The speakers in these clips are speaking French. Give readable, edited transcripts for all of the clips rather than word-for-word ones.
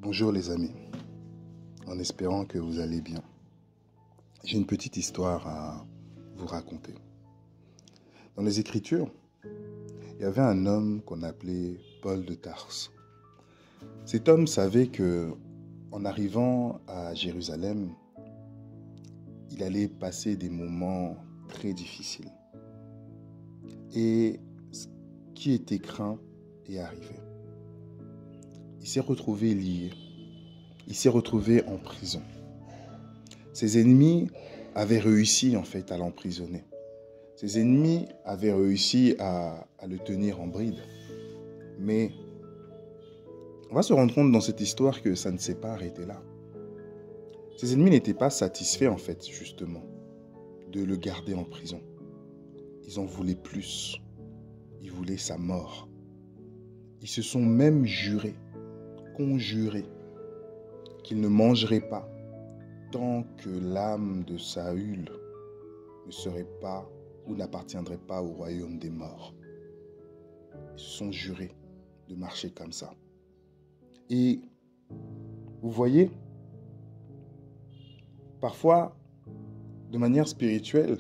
Bonjour les amis, en espérant que vous allez bien. J'ai une petite histoire à vous raconter. Dans les Écritures, il y avait un homme qu'on appelait Paul de Tarse. Cet homme savait que, en arrivant à Jérusalem, il allait passer des moments très difficiles. Et ce qui était craint est arrivé. Il s'est retrouvé lié. Il s'est retrouvé en prison. Ses ennemis avaient réussi en fait à l'emprisonner. Ses ennemis avaient réussi à le tenir en bride. Mais on va se rendre compte dans cette histoire que ça ne s'est pas arrêté là. Ses ennemis n'étaient pas satisfaits en fait justement de le garder en prison. Ils en voulaient plus. Ils voulaient sa mort. Ils se sont même conjurés qu'il ne mangerait pas tant que l'âme de Saül ne serait pas ou n'appartiendrait pas au royaume des morts. Ils se sont jurés de marcher comme ça. Et vous voyez, parfois, de manière spirituelle,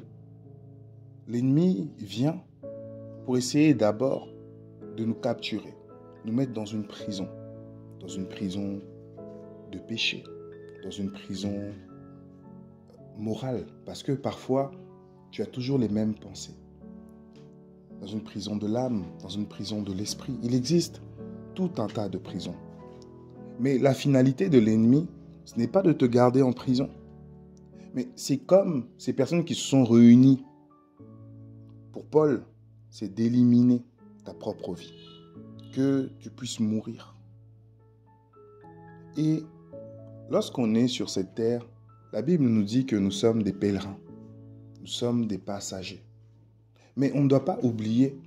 l'ennemi vient pour essayer d'abord de nous capturer, nous mettre dans une prison de péché, dans une prison morale, parce que parfois, tu as toujours les mêmes pensées. Dans une prison de l'âme, dans une prison de l'esprit, il existe tout un tas de prisons. Mais la finalité de l'ennemi, ce n'est pas de te garder en prison, mais c'est comme ces personnes qui se sont réunies. Pour Paul, c'est d'éliminer ta propre vie, que tu puisses mourir. Et lorsqu'on est sur cette terre, la Bible nous dit que nous sommes des pèlerins, nous sommes des passagers. Mais on ne doit pas oublier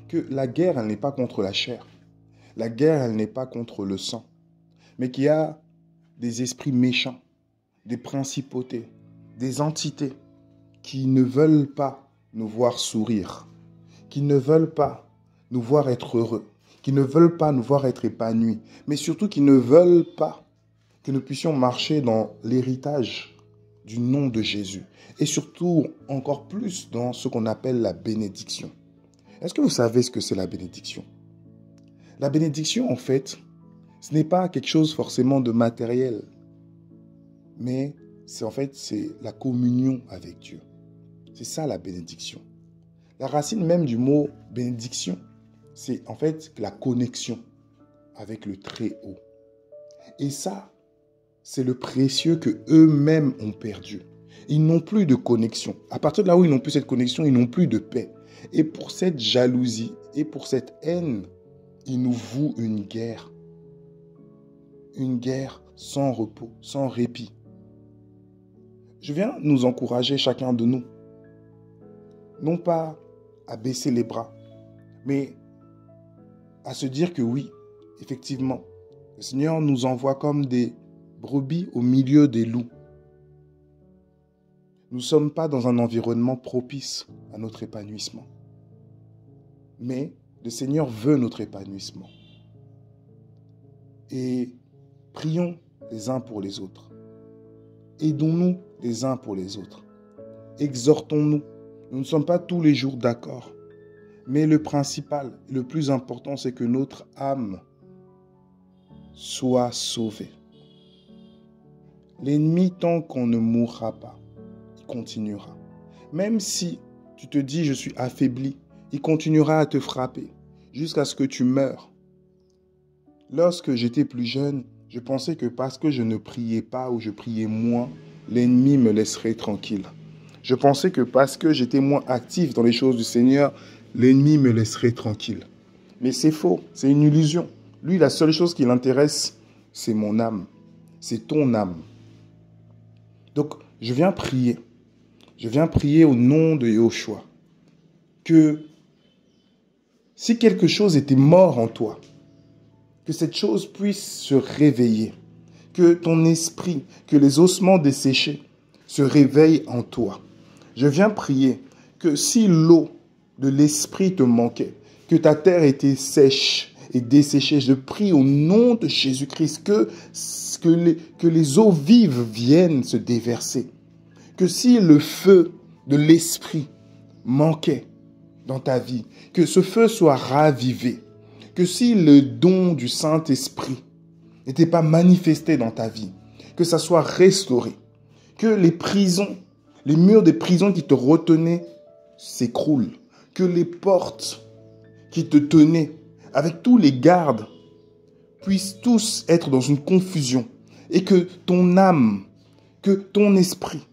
que la guerre, elle n'est pas contre la chair. La guerre, elle n'est pas contre le sang. Mais qu'il y a des esprits méchants, des principautés, des entités qui ne veulent pas nous voir sourire, qui ne veulent pas nous voir être heureux, qui ne veulent pas nous voir être épanouis, mais surtout qui ne veulent pas que nous puissions marcher dans l'héritage du nom de Jésus. Et surtout, encore plus, dans ce qu'on appelle la bénédiction. Est-ce que vous savez ce que c'est la bénédiction? La bénédiction, en fait, ce n'est pas quelque chose forcément de matériel, mais c'est la communion avec Dieu. C'est ça la bénédiction. La racine même du mot bénédiction, c'est en fait la connexion avec le Très-Haut. Et ça, c'est le précieux que eux-mêmes ont perdu. Ils n'ont plus de connexion. À partir de là où ils n'ont plus cette connexion, ils n'ont plus de paix. Et pour cette jalousie et pour cette haine, ils nous vouent une guerre. Une guerre sans repos, sans répit. Je viens nous encourager chacun de nous. Non pas à baisser les bras, mais à se dire que oui, effectivement, le Seigneur nous envoie comme des brebis au milieu des loups. Nous ne sommes pas dans un environnement propice à notre épanouissement. Mais le Seigneur veut notre épanouissement. Et prions les uns pour les autres. Aidons-nous les uns pour les autres. Exhortons-nous. Nous ne sommes pas tous les jours d'accord. Mais le principal, le plus important, c'est que notre âme soit sauvée. L'ennemi, tant qu'on ne mourra pas, il continuera. Même si tu te dis, je suis affaibli, il continuera à te frapper jusqu'à ce que tu meures. Lorsque j'étais plus jeune, je pensais que parce que je ne priais pas ou je priais moins, l'ennemi me laisserait tranquille. Je pensais que parce que j'étais moins actif dans les choses du Seigneur, l'ennemi me laisserait tranquille. Mais c'est faux, c'est une illusion. Lui, la seule chose qui l'intéresse, c'est mon âme, c'est ton âme. Donc, je viens prier. Je viens prier au nom de Yahushua. Que si quelque chose était mort en toi, que cette chose puisse se réveiller. Que ton esprit, que les ossements desséchés se réveillent en toi. Je viens prier que si l'eau de l'esprit te manquait, que ta terre était sèche est desséché. Je prie au nom de Jésus-Christ que les eaux vives viennent se déverser. Que si le feu de l'Esprit manquait dans ta vie, que ce feu soit ravivé. Que si le don du Saint-Esprit n'était pas manifesté dans ta vie, que ça soit restauré. Que les murs des prisons qui te retenaient s'écroulent. Que les portes qui te tenaient, avec tous les gardes, puissent tous être dans une confusion. Et que ton âme, que ton esprit,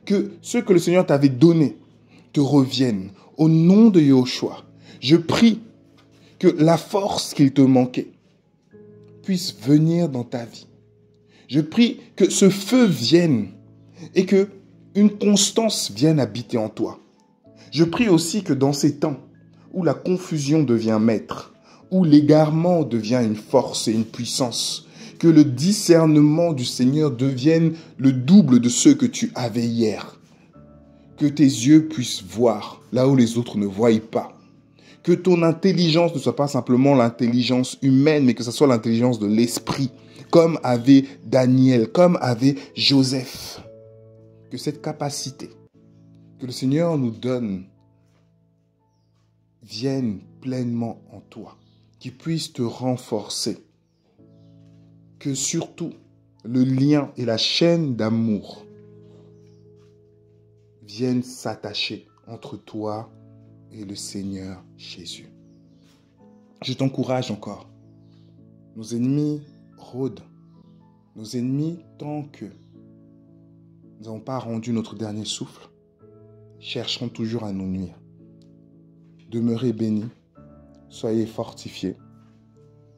que ce que le Seigneur t'avait donné te revienne. Au nom de Yahushua, je prie que la force qu'il te manquait puisse venir dans ta vie. Je prie que ce feu vienne et que une constance vienne habiter en toi. Je prie aussi que dans ces temps où la confusion devient maître, où l'égarement devient une force et une puissance, que le discernement du Seigneur devienne le double de ce que tu avais hier. Que tes yeux puissent voir là où les autres ne voient pas. Que ton intelligence ne soit pas simplement l'intelligence humaine, mais que ce soit l'intelligence de l'esprit, comme avait Daniel, comme avait Joseph. Que cette capacité que le Seigneur nous donne vienne pleinement en toi, qu'il puisse te renforcer. Que surtout le lien et la chaîne d'amour viennent s'attacher entre toi et le Seigneur Jésus. Je t'encourage encore. Nos ennemis rôdent. Nos ennemis, tant que nous n'avons pas rendu notre dernier souffle, chercheront toujours à nous nuire. Demeurez bénis, soyez fortifiés,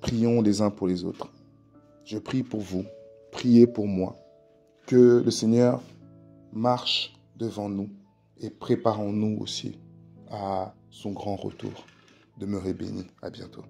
prions les uns pour les autres. Je prie pour vous, priez pour moi, que le Seigneur marche devant nous et préparons-nous aussi à son grand retour. Demeurez bénis, à bientôt.